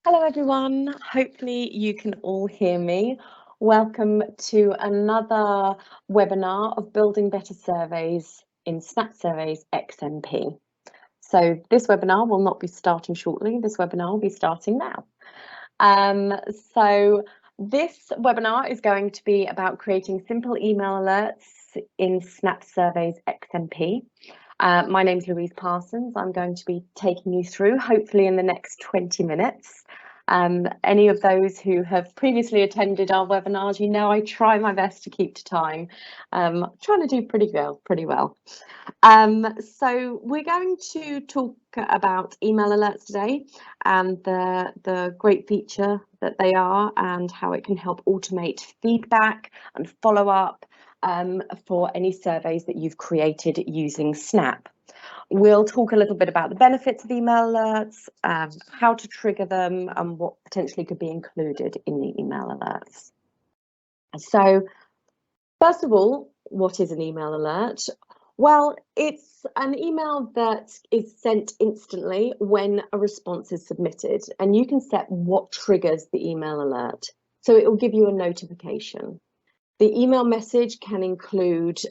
Hello everyone, hopefully you can all hear me. Welcome to another webinar of Building Better Surveys in Snap Surveys XMP. So this webinar will not be starting shortly, this webinar will be starting now. So this webinar is going to be about creating simple email alerts in Snap Surveys XMP. My name is Louise Parsons. I'm going to be taking you through, hopefully in the next 20 minutes. Any of those who have previously attended our webinars, you know I try my best to keep to time. I'm trying to do pretty well. So we're going to talk about email alerts today and the great feature that they are and how it can help automate feedback and follow up for any surveys that you've created using Snap. We'll talk a little bit about the benefits of email alerts, how to trigger them, and what potentially could be included in the email alerts. So, first of all, what is an email alert? Well, it's an email that is sent instantly when a response is submitted, and you can set what triggers the email alert. So it will give you a notification. The email message can include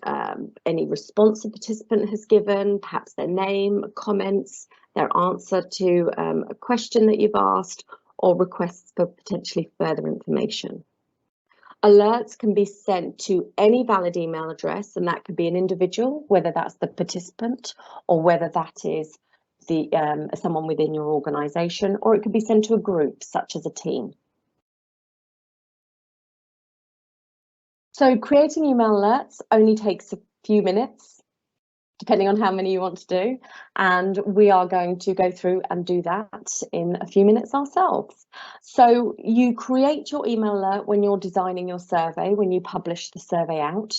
any response the participant has given, perhaps their name, comments, their answer to a question that you've asked, or requests for potentially further information. Alerts can be sent to any valid email address, and that could be an individual, whether that's the participant or whether that is the someone within your organisation, or it could be sent to a group, such as a team. So creating email alerts only takes a few minutes, depending on how many you want to do. And we are going to go through and do that in a few minutes ourselves. So you create your email alert when you're designing your survey, when you publish the survey out,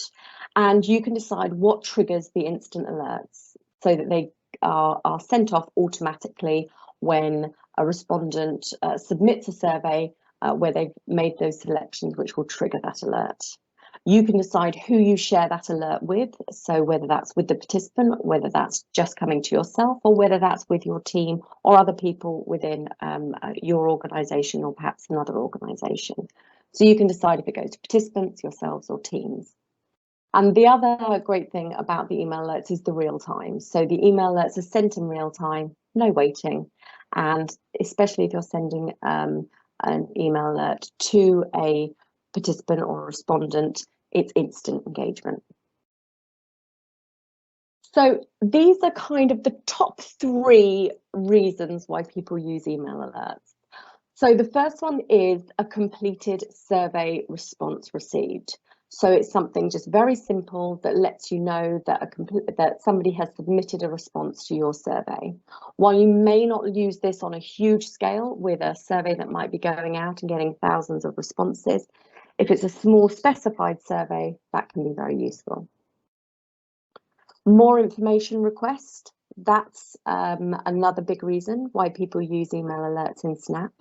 and you can decide what triggers the instant alerts so that they are sent off automatically when a respondent submits a survey where they've made those selections which will trigger that alert. You can decide who you share that alert with, so whether that's with the participant, whether that's just coming to yourself, or whether that's with your team or other people within your organisation or perhaps another organisation. So you can decide if it goes to participants, yourselves, or teams. And the other great thing about the email alerts is the real time. So the email alerts are sent in real time, no waiting, and especially if you're sending an email alert to a participant or a respondent, it's instant engagement. So these are kind of the top 3 reasons why people use email alerts. So the first one is a completed survey response received. So it's something just very simple that lets you know that that somebody has submitted a response to your survey. While you may not use this on a huge scale with a survey that might be going out and getting thousands of responses, if it's a small specified survey, that can be very useful. More information request, that's another big reason why people use email alerts in Snap.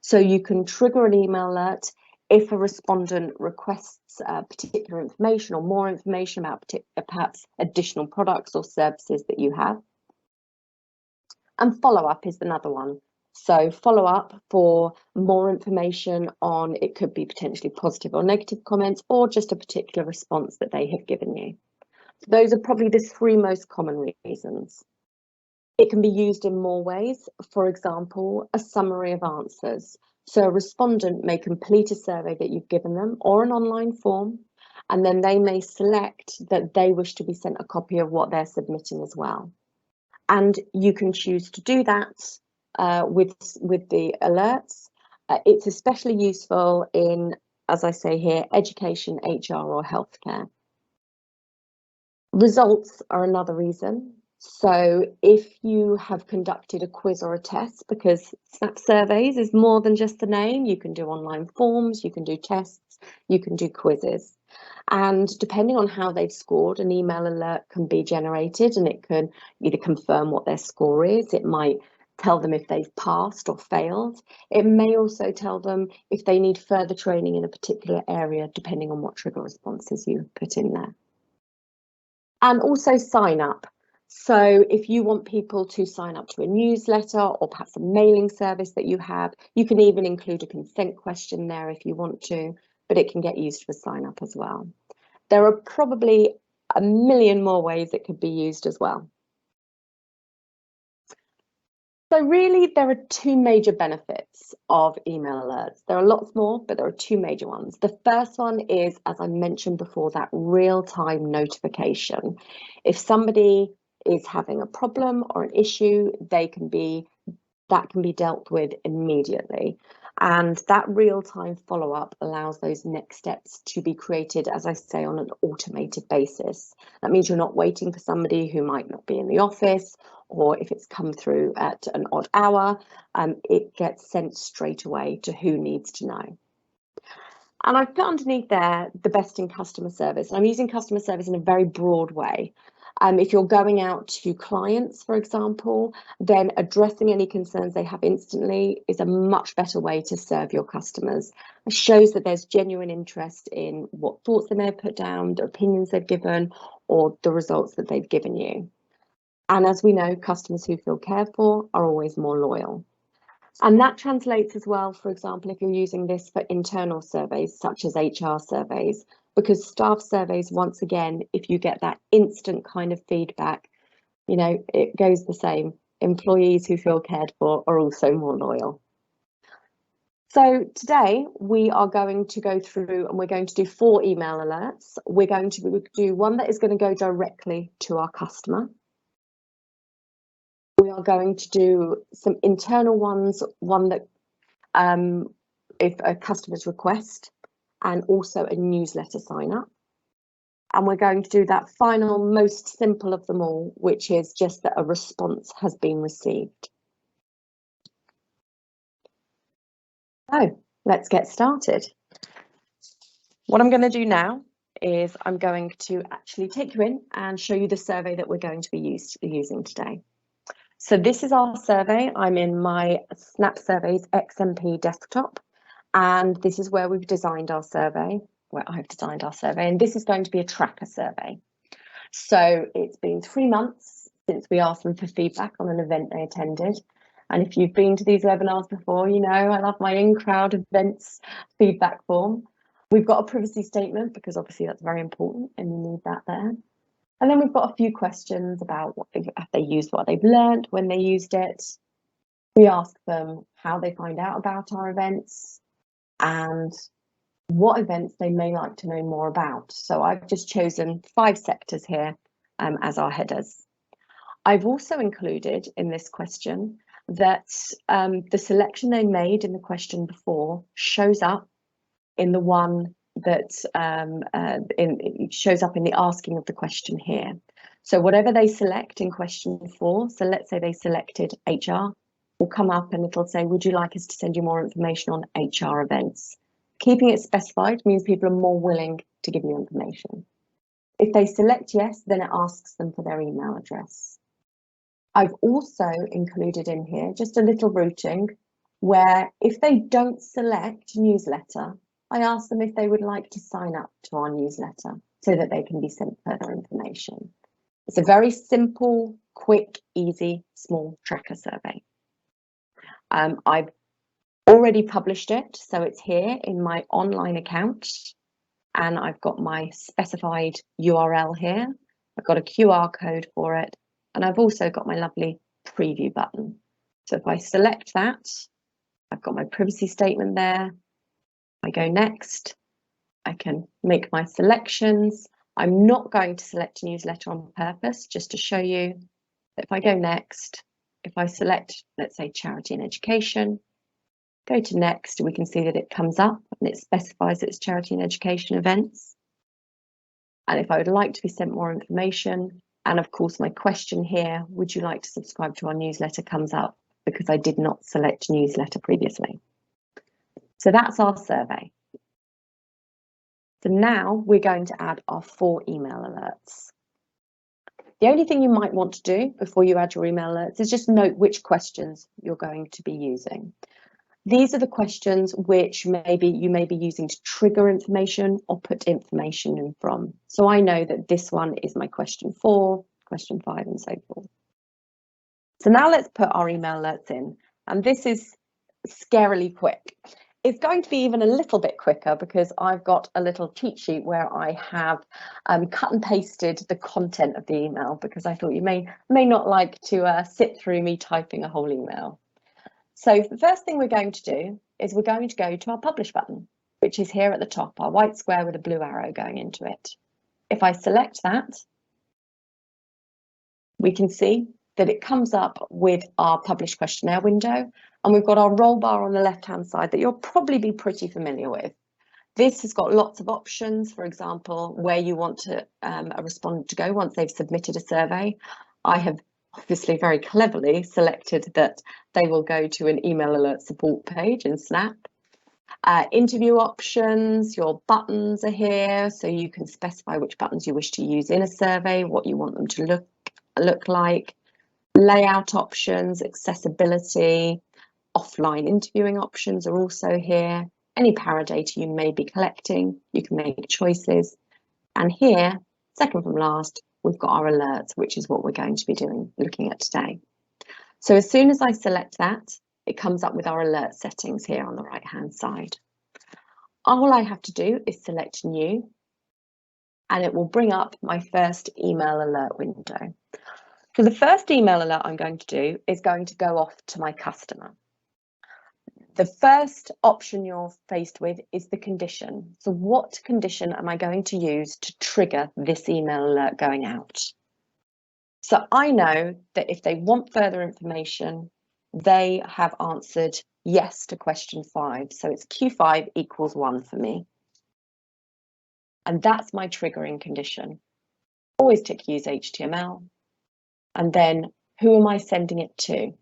So you can trigger an email alert if a respondent requests particular information or more information about perhaps additional products or services that you have. And follow-up is another one. So follow up for more information on, it could be potentially positive or negative comments or just a particular response that they have given you. So those are probably the 3 most common reasons. It can be used in more ways. For example, a summary of answers. So a respondent may complete a survey that you've given them or an online form, and then they may select that they wish to be sent a copy of what they're submitting as well. And you can choose to do that with the alerts. It's especially useful in, as I say here, education, HR, or healthcare. Results are another reason. So if you have conducted a quiz or a test, because Snap Surveys is more than just the name, you can do online forms, you can do tests, you can do quizzes. And depending on how they've scored, an email alert can be generated and it can either confirm what their score is, it might tell them if they've passed or failed. It may also tell them if they need further training in a particular area, depending on what trigger responses you put in there. And also sign up. So if you want people to sign up to a newsletter or perhaps a mailing service that you have, you can even include a consent question there if you want to, but it can get used for sign up as well. There are probably a million more ways it could be used as well. So really, there are two major benefits of email alerts. There are lots more, but there are two major ones. The first one is, as I mentioned before, that real-time notification. If somebody is having a problem or an issue, that can be dealt with immediately. And that real-time follow-up allows those next steps to be created, as I say, on an automated basis. That means you're not waiting for somebody who might not be in the office, or if it's come through at an odd hour, it gets sent straight away to who needs to know. And I've put underneath there the best in customer service. And I'm using customer service in a very broad way. If you're going out to clients, for example, then addressing any concerns they have instantly is a much better way to serve your customers. It shows that there's genuine interest in what thoughts they may have put down, the opinions they've given, or the results that they've given you. And as we know, customers who feel cared for are always more loyal. And that translates as well, for example, if you're using this for internal surveys, such as HR surveys, because staff surveys, once again, if you get that instant kind of feedback, you know, it goes the same. Employees who feel cared for are also more loyal. So today we are going to go through and we're going to do 4 email alerts. We're going to do one that is going to go directly to our customer. We are going to do some internal ones, one that if a customer's request, and also a newsletter sign up. And we're going to do that final, most simple of them all, which is just that a response has been received. So let's get started. What I'm going to do now is I'm going to actually take you in and show you the survey that we're going to be using today. So this is our survey. I'm in my Snap Surveys XMP desktop, and this is where we've designed our survey, where I've designed our survey, and this is going to be a tracker survey. So it's been 3 months since we asked them for feedback on an event they attended. And if you've been to these webinars before, you know I love my in-crowd events feedback form. We've got a privacy statement because obviously that's very important and you need that there. And then we've got a few questions about if they used what they've learned when they used it. We ask them how they find out about our events and what events they may like to know more about. So I've just chosen 5 sectors here as our headers. I've also included in this question that the selection they made in the question before shows up in the one that it shows up in the asking of the question here. So whatever they select in question 4, so let's say they selected HR, will come up and it'll say, would you like us to send you more information on HR events? Keeping it specified means people are more willing to give you information. If they select yes, then it asks them for their email address. I've also included in here just a little routing where if they don't select newsletter, I ask them if they would like to sign up to our newsletter so that they can be sent further information. It's a very simple, quick, easy, small tracker survey. I've already published it, so it's here in my online account, and I've got my specified URL here. I've got a QR code for it, and I've also got my lovely preview button. So if I select that, I've got my privacy statement there. I go next, I can make my selections. I'm not going to select a newsletter on purpose, just to show you that if I go next, if I select, let's say, charity and education, go to next, we can see that it comes up and it specifies it's charity and education events. And if I would like to be sent more information, and of course my question here, would you like to subscribe to our newsletter, comes up because I did not select newsletter previously. So that's our survey. So now we're going to add our 4 email alerts. The only thing you might want to do before you add your email alerts is just note which questions you're going to be using. These are the questions which you may be using to trigger information or put information in from. So I know that this one is my question 4, question 5 and so forth. So now let's put our email alerts in, and this is scarily quick. It's going to be even a little bit quicker because I've got a little cheat sheet where I have cut and pasted the content of the email, because I thought you may not like to sit through me typing a whole email. So the first thing we're going to do is we're going to go to our publish button, which is here at the top, our white square with a blue arrow going into it. If I select that, we can see that it comes up with our publish questionnaire window, and we've got our roll bar on the left hand side that you'll probably be pretty familiar with. This has got lots of options, for example, where you want a respondent to go once they've submitted a survey. I have obviously very cleverly selected that they will go to an email alert support page in Snap. Interview options, your buttons are here, so you can specify which buttons you wish to use in a survey, what you want them to look like. Layout options, accessibility, offline interviewing options are also here. Any paradata you may be collecting, you can make choices. And here, second from last, we've got our alerts, which is what we're going to be looking at today. So as soon as I select that, it comes up with our alert settings here on the right hand side. All I have to do is select new, and it will bring up my first email alert window. So the first email alert I'm going to do is going to go off to my customer. The first option you're faced with is the condition. So what condition am I going to use to trigger this email alert going out? So I know that if they want further information, they have answered yes to question 5. So it's Q5 equals 1 for me. And that's my triggering condition. Always tick use HTML. And then who am I sending it to?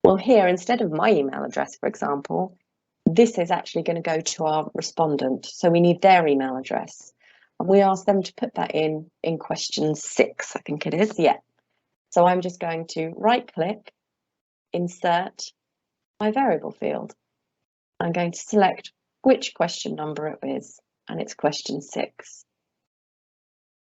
Well, here, instead of my email address, for example, this is actually going to go to our respondent. So we need their email address. And we ask them to put that in question 6, I think it is. Yeah. So I'm just going to right click, insert my variable field. I'm going to select which question number it is, and it's question 6.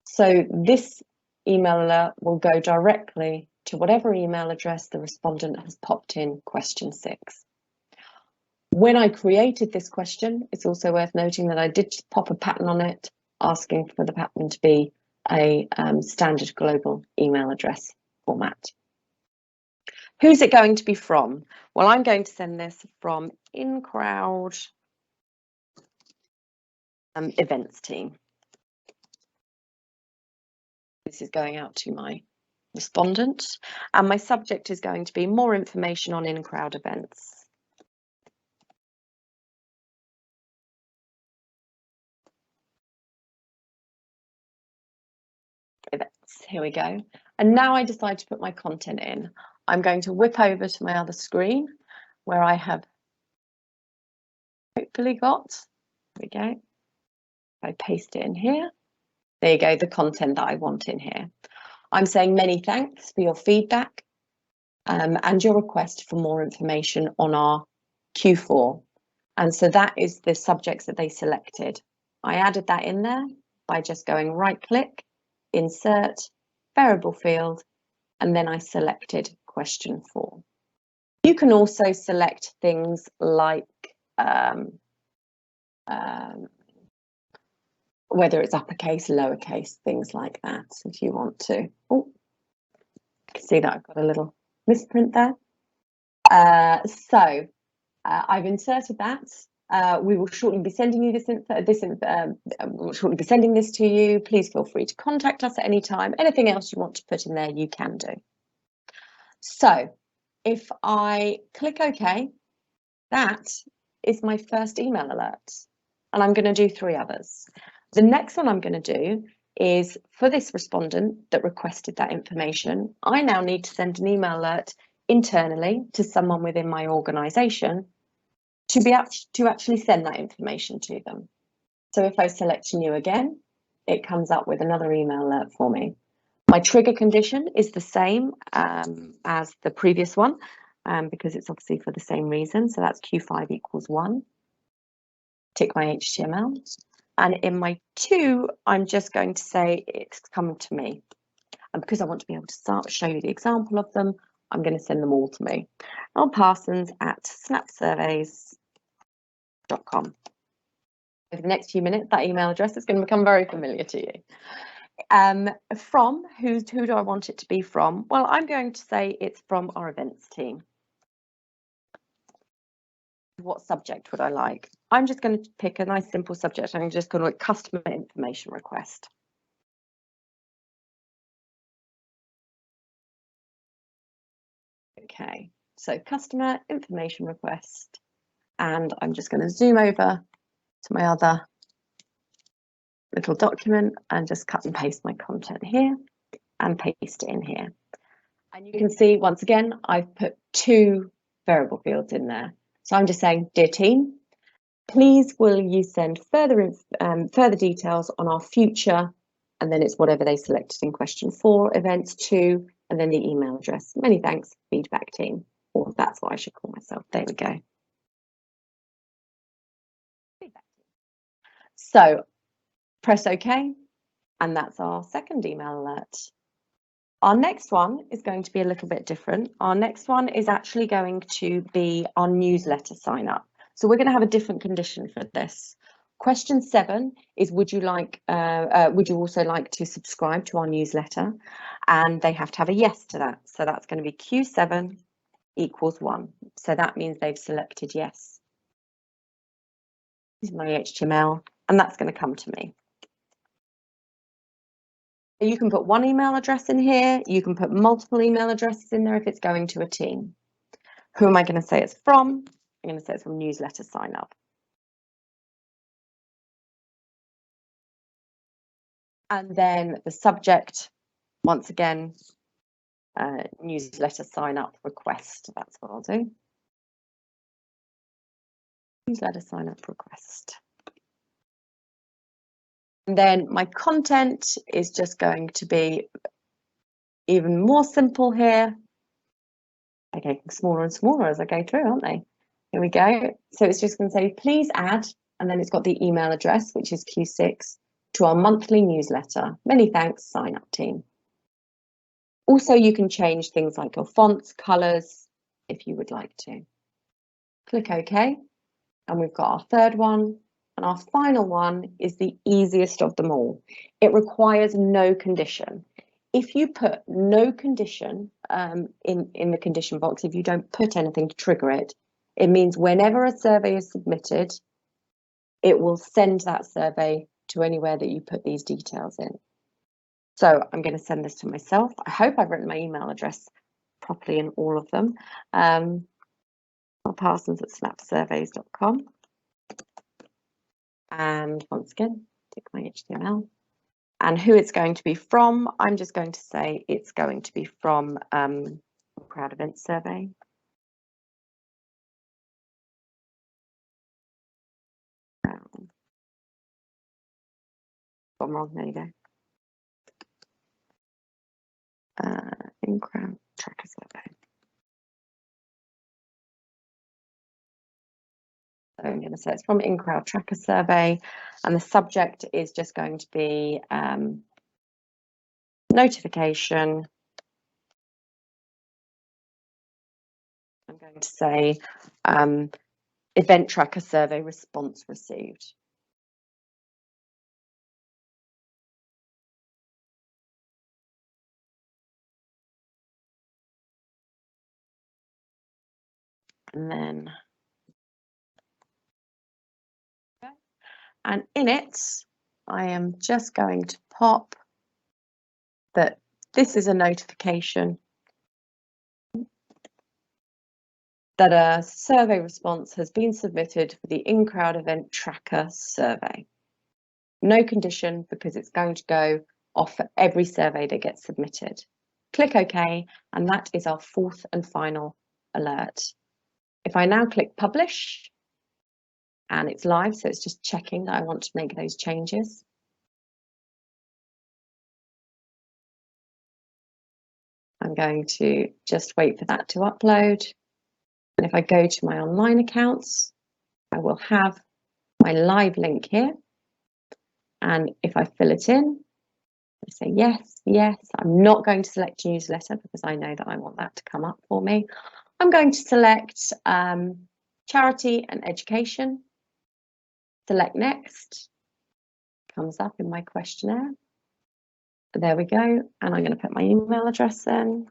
So this email alert will go directly to whatever email address the respondent has popped in question 6. When I created this question, it's also worth noting that I did pop a pattern on it, asking for the pattern to be a standard global email address format. Who's it going to be from? Well, I'm going to send this from in-crowd events team. This is going out to my respondent, and my subject is going to be more information on in-crowd events. Here we go. And now I decide to put my content in. I'm going to whip over to my other screen where I have hopefully got, there we go. I paste it in here. There you go, the content that I want in here. I'm saying many thanks for your feedback and your request for more information on our Q4. And so that is the subjects that they selected. I added that in there by just going right click, insert, variable field, and then I selected question 4. You can also select things like whether it's uppercase, lowercase, things like that, if you want to. Oh, you can see that I've got a little misprint there. I've inserted that. We will shortly be sending you we'll shortly be sending this to you. Please feel free to contact us at any time. Anything else you want to put in there, you can do. So if I click OK, that is my first email alert, and I'm going to do 3 others. The next one I'm going to do is for this respondent that requested that information, I now need to send an email alert internally to someone within my organisation to actually send that information to them. So if I select new again, it comes up with another email alert for me. My trigger condition is the same as the previous one because it's obviously for the same reason. So that's Q5 equals 1. Tick my HTML. And in my 2, I'm just going to say it's come to me. And because I want to be able to show you the example of them, I'm going to send them all to me. lparsons@snapsurveys.com. Over the next few minutes, that email address is going to become very familiar to you. From, who do I want it to be from? Well, I'm going to say it's from our events team. What subject would I like? I'm just going to pick a nice simple subject. I'm just going to customer information request. Okay, so customer information request, and I'm just going to zoom over to my other little document and just cut and paste my content here and paste it in here. And you can see once again, I've put 2 variable fields in there. So I'm just saying, dear team, please will you send further details on our future, and then it's whatever they selected in question 4, events 2, and then the email address. Many thanks, feedback team, or that's what I should call myself. There we go. So press OK, and that's our second email alert. Our next one is going to be a little bit different. Our next one is actually going to be our newsletter sign up. So we're going to have a different condition for this. Question 7 is, would you also like to subscribe to our newsletter? And they have to have a yes to that. So that's going to be Q7 equals 1. So that means they've selected yes. This is my HTML, and that's going to come to me. You can put one email address in here. You can put multiple email addresses in there if it's going to a team. Who am I going to say it's from? I'm going to say it's from newsletter sign up. And then the subject, once again, newsletter sign up request. That's what I'll do. Newsletter sign up request. And then my content is just going to be even more simple here. They're getting smaller and smaller as I go through, aren't they? Here we go. So it's just going to say, please add, and then it's got the email address, which is Q6, to our monthly newsletter. Many thanks, sign up team. Also, you can change things like your fonts, colors, if you would like to. Click OK, and we've got our third one. And our final one is the easiest of them all. It requires no condition. If you put no condition in the condition box, if you don't put anything to trigger it, it means whenever a survey is submitted, it will send that survey to anywhere that you put these details in. So I'm going to send this to myself. I hope I've written my email address properly in all of them. Parsons@snapsurveys.com. And once again, tick my HTML. And who it's going to be from, I'm just going to say it's going to be from Crowd Event Survey. Gone wrong, there you go. In Crowd Tracker Survey. So I'm going to say it's from In-Crowd Tracker Survey, and the subject is just going to be notification. I'm going to say Event Tracker Survey response received. And then, and in it, I am just going to pop that this is a notification that a survey response has been submitted for the In-Crowd Event Tracker Survey. No condition, because it's going to go off for every survey that gets submitted. Click OK, and that is our fourth and final alert. If I now click Publish, and it's live, so it's just checking that I want to make those changes. I'm going to just wait for that to upload. And if I go to my online accounts, I will have my live link here. And if I fill it in, Say yes, yes. I'm not going to select newsletter because I know that I want that to come up for me. I'm going to select charity and education. Select next. Comes up in my questionnaire. There we go. And I'm going to put my email address in.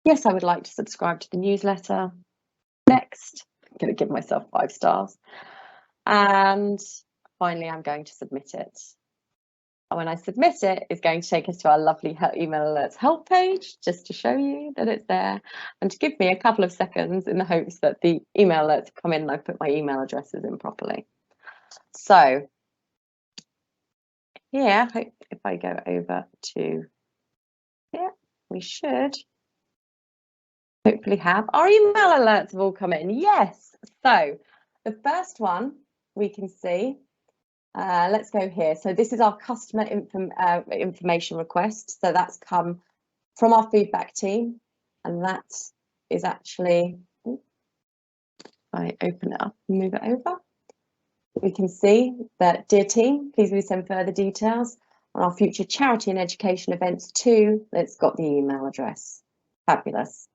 Yes, I would like to subscribe to the newsletter. Next. I'm going to give myself 5 stars. And finally, I'm going to submit it. And when I submit it, it's going to take us to our lovely email alerts help page, just to show you that it's there, and to give me a couple of seconds in the hopes that the email alerts come in and I put my email addresses in properly. So here, if I go over to here, we should hopefully have our email alerts have all come in. Yes. So the first one we can see. Let's go here. So this is our customer information request. So that's come from our feedback team, and that is actually, if I open it up and move it over, we can see that, dear team, please will send further details on our future charity and education events too. It's got the email address. Fabulous.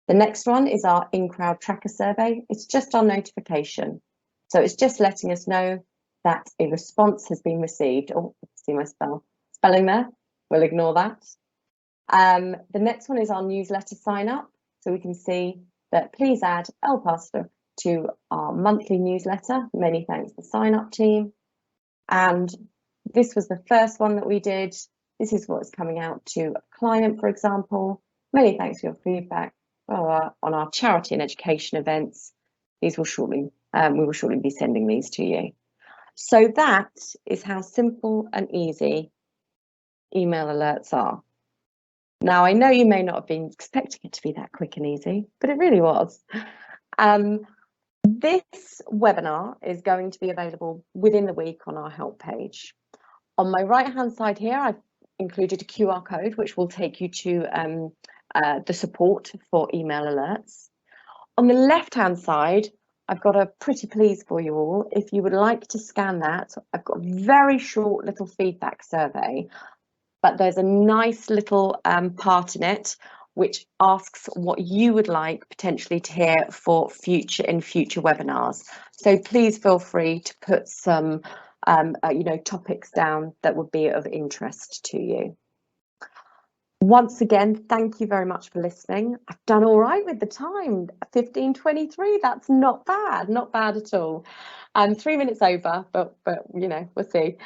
The next one is our in-crowd tracker survey. It's just our notification. So it's just letting us know that a response has been received. Oh, see my spelling there. We'll ignore that. The next one is our newsletter sign up. So we can see that please add El Pastor to our monthly newsletter. Many thanks to the sign up team. And this was the first one that we did. This is what's coming out to a client, for example. Many thanks for your feedback on our charity and education events. These will shortly, we will shortly be sending these to you. So that is how simple and easy email alerts are. Now, I know you may not have been expecting it to be that quick and easy, but it really was. This webinar is going to be available within the week on our help page. On my right-hand side here, I've included a QR code, which will take you to the support for email alerts. On the left-hand side, I've got a pretty please for you all. If you would like to scan that, I've got a very short little feedback survey, but there's a nice little part in it which asks what you would like potentially to hear for future webinars. So please feel free to put some topics down that would be of interest to you. Once again, thank you very much for listening. I've done all right with the time, 15:23. That's not bad at all. 3 minutes over, but you know, we'll see.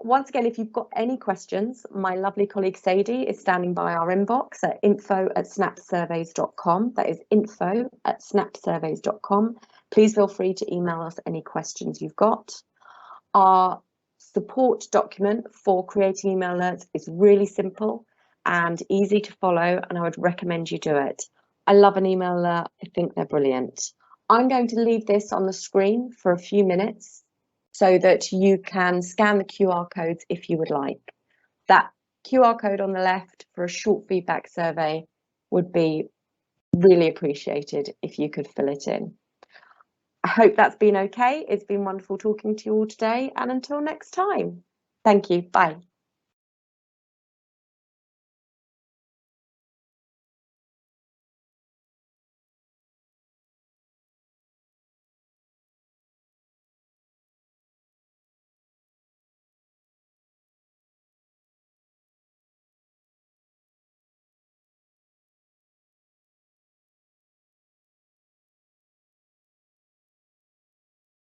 Once again, if you've got any questions, my lovely colleague Sadie is standing by our inbox at info@snapsurveys.com. That is info@snapsurveys.com. Please feel free to email us any questions you've got. Our support document for creating email alerts is really simple and easy to follow, and I would recommend you do it. I love an email alert. I think they're brilliant. I'm going to leave this on the screen for a few minutes so that you can scan the QR codes if you would like. That QR code on the left for a short feedback survey would be really appreciated if you could fill it in. I hope that's been okay. It's been wonderful talking to you all today, and until next time. Thank you. Bye.